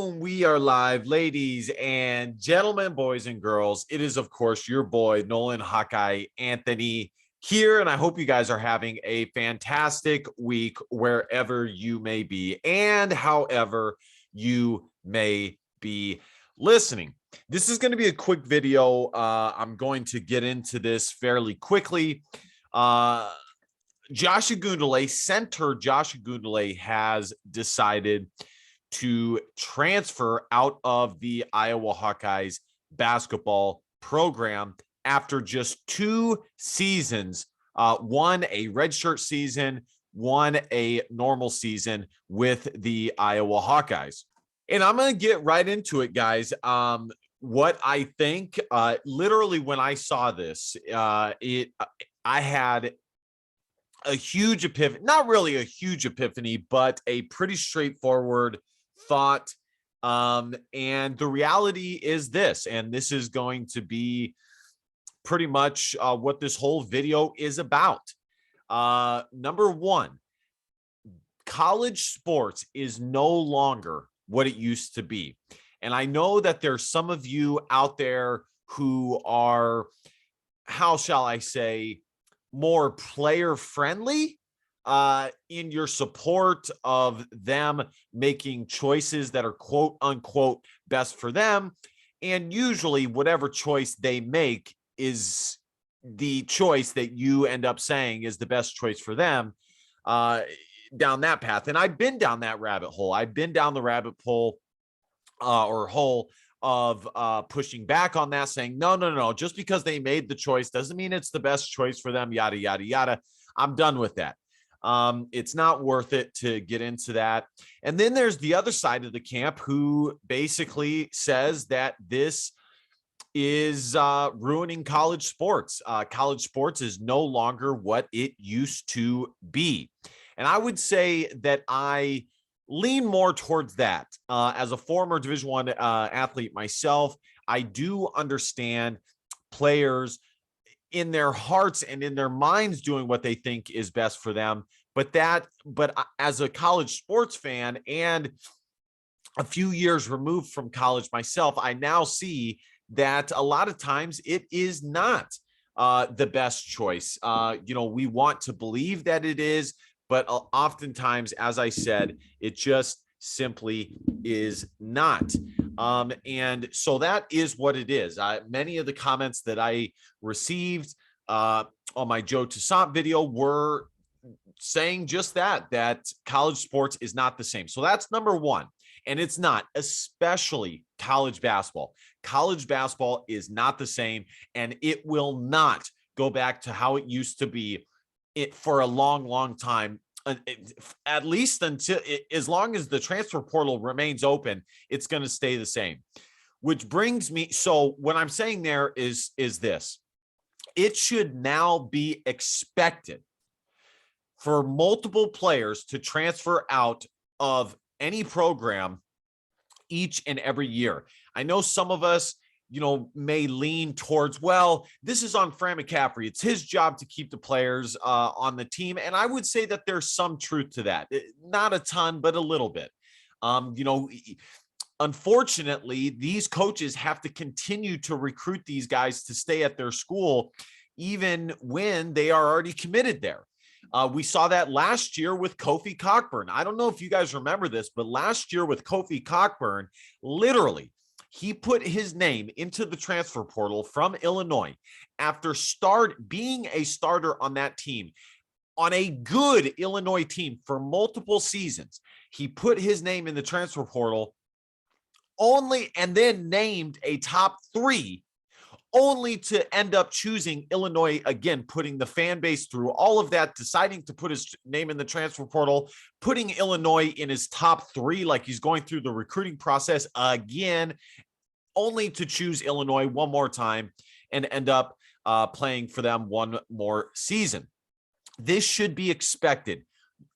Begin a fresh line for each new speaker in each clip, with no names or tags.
Boom, we are live, ladies and gentlemen, boys and girls. It is, of course, your boy, Nolan Hawkeye Anthony here, and I hope you guys are having a fantastic week wherever you may be and however you may be listening. This is going to be a quick video. I'm going to get into this fairly quickly. Josh Ogundele, center Josh Ogundele, has decided to transfer out of the Iowa Hawkeyes basketball program after just 2 seasons, one a redshirt season, one a normal season with the Iowa Hawkeyes. And I'm going to get right into it, guys. What I think, literally when I saw this, I had a huge epiphany, not really a huge epiphany, but a pretty straightforward thought. And the reality is this, and this is going to be pretty much what this whole video is about. Number one, college sports is no longer what it used to be. And I know that there's some of you out there who are, how shall I say, more player friendly in your support of them making choices that are quote unquote best for them. And usually whatever choice they make is the choice that you end up saying is the best choice for them down that path. And I've been down that rabbit hole. I've been down the rabbit hole of pushing back on that, saying, no, just because they made the choice doesn't mean it's the best choice for them, yada, yada, yada. I'm done with that. It's not worth it to get into that. And then there's the other side of the camp who basically says that this is ruining college sports. College sports is no longer what it used to be. And I would say that I lean more towards that. As a former Division I athlete myself, I do understand players in their hearts and in their minds doing what they think is best for them. But as a college sports fan and a few years removed from college myself, I now see that a lot of times it is not the best choice. We want to believe that it is, but oftentimes, as I said, it just simply is not. And so that is what it is. Many of the comments that I received on my Joe Toussaint video were saying just that college sports is not the same. So that's number one. And it's not, especially college basketball. College basketball is not the same, and it will not go back to how it used to be for a long time. At least until, as long as the transfer portal remains open, it's going to stay the same. Which brings me, so what I'm saying there is this: it should now be expected for multiple players to transfer out of any program each and every year. I know some of us, may lean towards, well, this is on Fran McCaffrey. It's his job to keep the players on the team. And I would say that there's some truth to that. Not a ton, but a little bit. Unfortunately, these coaches have to continue to recruit these guys to stay at their school, even when they are already committed there. We saw that last year with Kofi Cockburn. I don't know if you guys remember this, but last year with Kofi Cockburn, literally, he put his name into the transfer portal from Illinois after being a starter on that team, on a good Illinois team for multiple seasons. He put his name in the transfer portal and then named a top 3, only to end up choosing Illinois again, putting the fan base through all of that, deciding to put his name in the transfer portal, putting Illinois in his top 3, like he's going through the recruiting process again, only to choose Illinois one more time and end up playing for them one more season. This should be expected.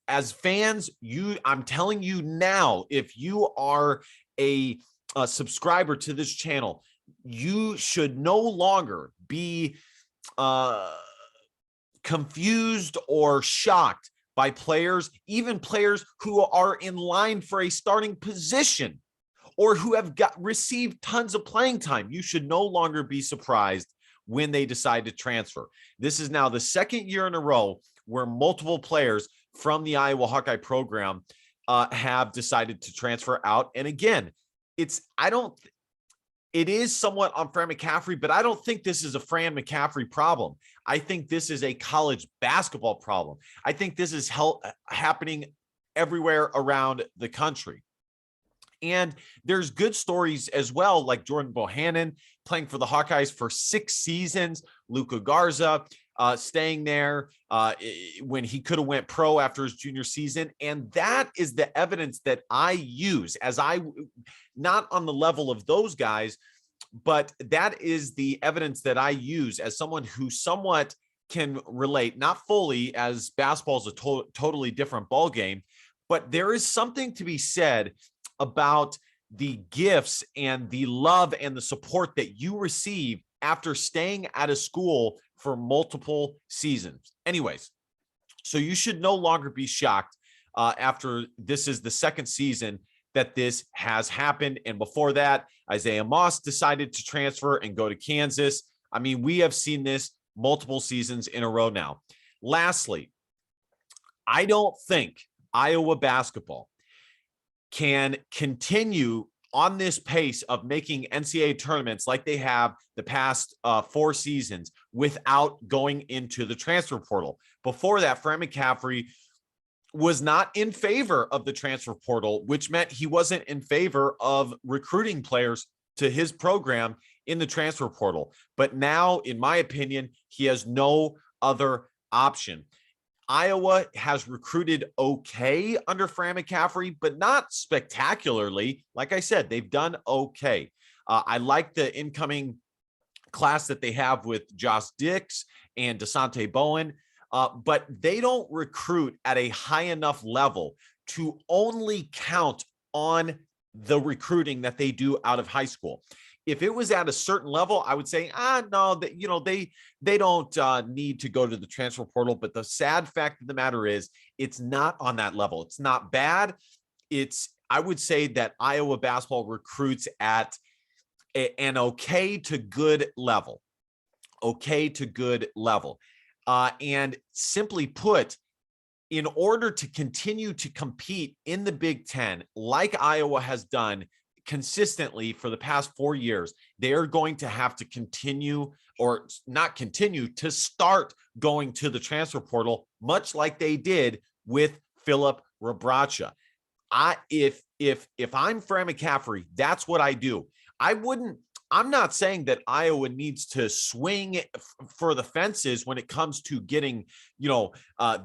As fans, I'm telling you now, if you are a subscriber to this channel, you should no longer be confused or shocked by players, even players who are in line for a starting position or who have received tons of playing time. You should no longer be surprised when they decide to transfer. This is now the second year in a row where multiple players from the Iowa Hawkeye program have decided to transfer out. And again, it is somewhat on Fran McCaffrey, but I don't think this is a Fran McCaffrey problem. I think this is a college basketball problem. I think this is happening everywhere around the country. And there's good stories as well, like Jordan Bohannon playing for the Hawkeyes for 6 seasons, Luka Garza staying there when he could have went pro after his junior season. And that is the evidence that I use not on the level of those guys, but that is the evidence that I use as someone who somewhat can relate, not fully, as basketball is a totally different ball game, but there is something to be said about the gifts and the love and the support that you receive after staying at a school for multiple seasons. Anyways, so you should no longer be shocked after this is the second season that this has happened. And before that, Isaiah Moss decided to transfer and go to Kansas. I mean, we have seen this multiple seasons in a row now. Lastly, I don't think Iowa basketball can continue on this pace of making NCAA tournaments like they have the past 4 seasons without going into the transfer portal. Before that, Fran McCaffrey was not in favor of the transfer portal, which meant he wasn't in favor of recruiting players to his program in the transfer portal. But now, in my opinion, he has no other option. Iowa has recruited okay under Fran McCaffrey, but not spectacularly. Like I said, they've done okay. I like the incoming class that they have with Josh Dix and Desante Bowen, but they don't recruit at a high enough level to only count on the recruiting that they do out of high school. If it was at a certain level, I would say, no, they don't need to go to the transfer portal. But the sad fact of the matter is it's not on that level. It's not bad. I would say that Iowa basketball recruits at an okay to good level. Okay to good level. And simply put, in order to continue to compete in the Big Ten, like Iowa has done consistently for the past 4 years, they are going to have to continue, or not continue, to start going to the transfer portal, much like they did with Filip Rebraca. If I'm Fran McCaffrey, that's what I do. I'm not saying that Iowa needs to swing for the fences when it comes to getting,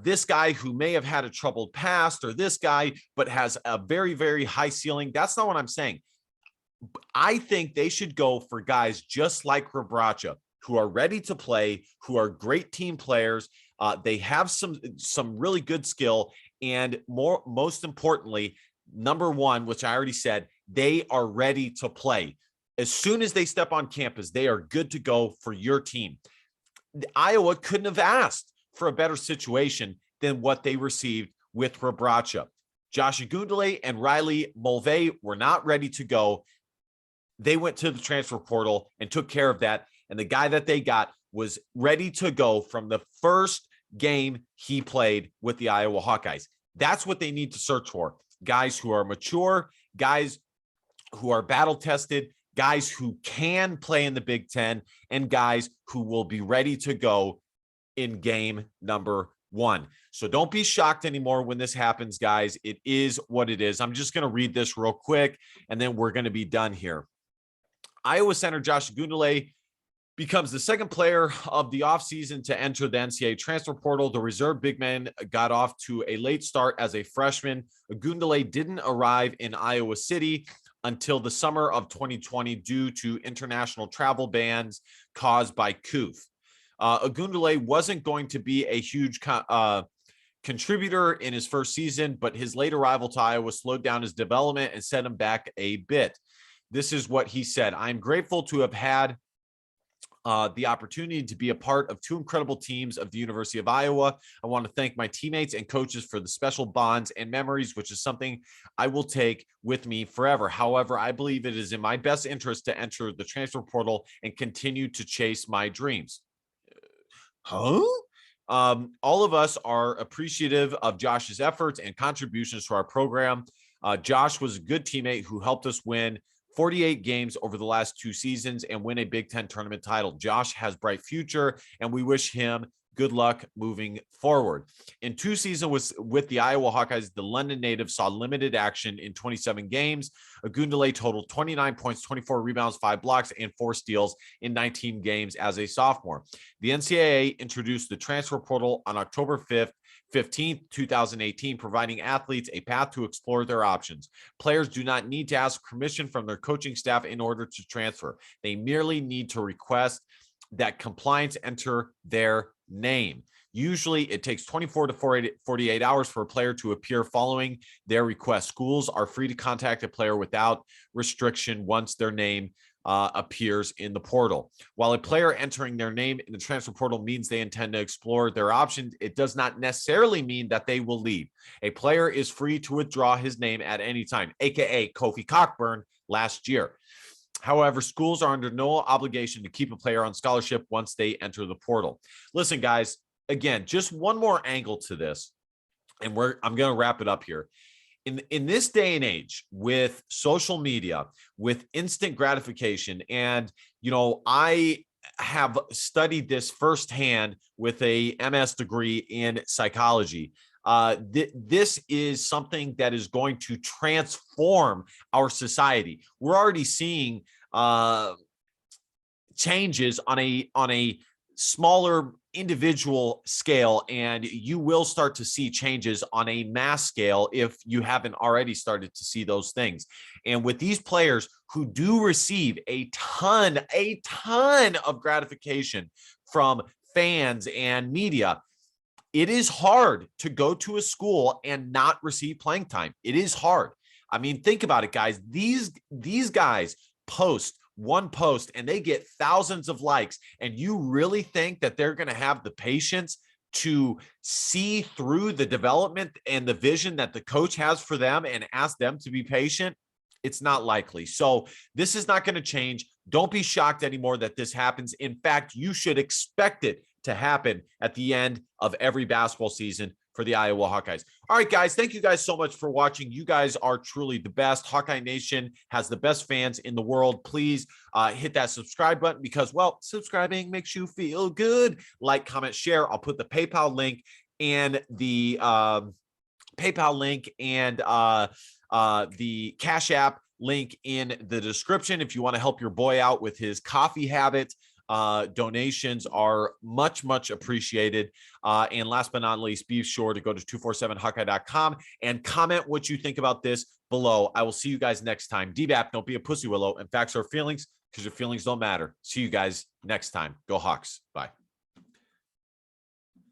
this guy who may have had a troubled past, or this guy, but has a very, very high ceiling. That's not what I'm saying. I think they should go for guys just like Rebraca, who are ready to play, who are great team players. They have some really good skill. And most importantly, number one, which I already said, they are ready to play. As soon as they step on campus, they are good to go for your team. Iowa couldn't have asked for a better situation than what they received with Rebraca. Josh Ogundele and Riley Mulvey were not ready to go. They went to the transfer portal and took care of that. And the guy that they got was ready to go from the first game he played with the Iowa Hawkeyes. That's what they need to search for. Guys who are mature, guys who are battle-tested, guys who can play in the Big Ten, and guys who will be ready to go in game number 1. So don't be shocked anymore when this happens, guys. It is what it is. I'm just going to read this real quick, and then we're going to be done here. Iowa center Josh Ogundele becomes the second player of the offseason to enter the NCAA transfer portal. The reserve big man got off to a late start as a freshman. Ogundele didn't arrive in Iowa City until the summer of 2020 due to international travel bans caused by CUF. Ogundele wasn't going to be a huge contributor in his first season, but his late arrival to Iowa slowed down his development and set him back a bit. This is what he said. "I'm grateful to have had the opportunity to be a part of two incredible teams of the University of Iowa. I want to thank my teammates and coaches for the special bonds and memories, which is something I will take with me forever. However, I believe it is in my best interest to enter the transfer portal and continue to chase my dreams. Huh? All of us are appreciative of Josh's efforts and contributions to our program. Josh was a good teammate who helped us win 48 games over the last 2 seasons and win a Big Ten tournament title. Josh has bright future, and we wish him good luck moving forward. In 2 seasons with the Iowa Hawkeyes, the London native saw limited action in 27 games. Ogundele totaled 29 points, 24 rebounds, 5 blocks, and 4 steals in 19 games as a sophomore. The NCAA introduced the transfer portal on October 15th, 2018, providing athletes a path to explore their options. Players do not need to ask permission from their coaching staff in order to transfer. They merely need to request that compliance enter their name. Usually it takes 24 to 48 hours for a player to appear following their request. Schools are free to contact a player without restriction once their name appears in the portal. While a player entering their name in the transfer portal means they intend to explore their options, it does not necessarily mean that they will leave. A player is free to withdraw his name at any time, aka Kofi Cockburn last year. However, schools are under no obligation to keep a player on scholarship once they enter the portal. Listen, guys, again, just one more angle to this, and I'm going to wrap it up here. In this day and age, with social media, with instant gratification, and I have studied this firsthand with a MS degree in psychology. This is something that is going to transform our society. We're already seeing changes on a smaller individual scale, and you will start to see changes on a mass scale if you haven't already started to see those things. And with these players who do receive a ton of gratification from fans and media, it is hard to go to a school and not receive playing time. It is hard. I mean, think about it, guys. These guys post one post and they get thousands of likes, and you really think that they're going to have the patience to see through the development and the vision that the coach has for them and ask them to be patient? It's not likely. So this is not going to change. Don't be shocked anymore that this happens. In fact, you should expect it to happen at the end of every basketball season for the Iowa Hawkeyes. All right, guys, thank you guys so much for watching. You guys are truly the best. Hawkeye Nation has the best fans in the world. Please hit that subscribe button because, well, subscribing makes you feel good. Like, comment, share. I'll put the PayPal link and the the Cash App link in the description if you want to help your boy out with his coffee habit. Donations are much appreciated. And last but not least, be sure to go to 247hawkeye.com and comment what you think about this below. I will see you guys next time. DBAP, don't be a pussy willow, and facts are feelings because your feelings don't matter. See you guys next time. Go Hawks. Bye.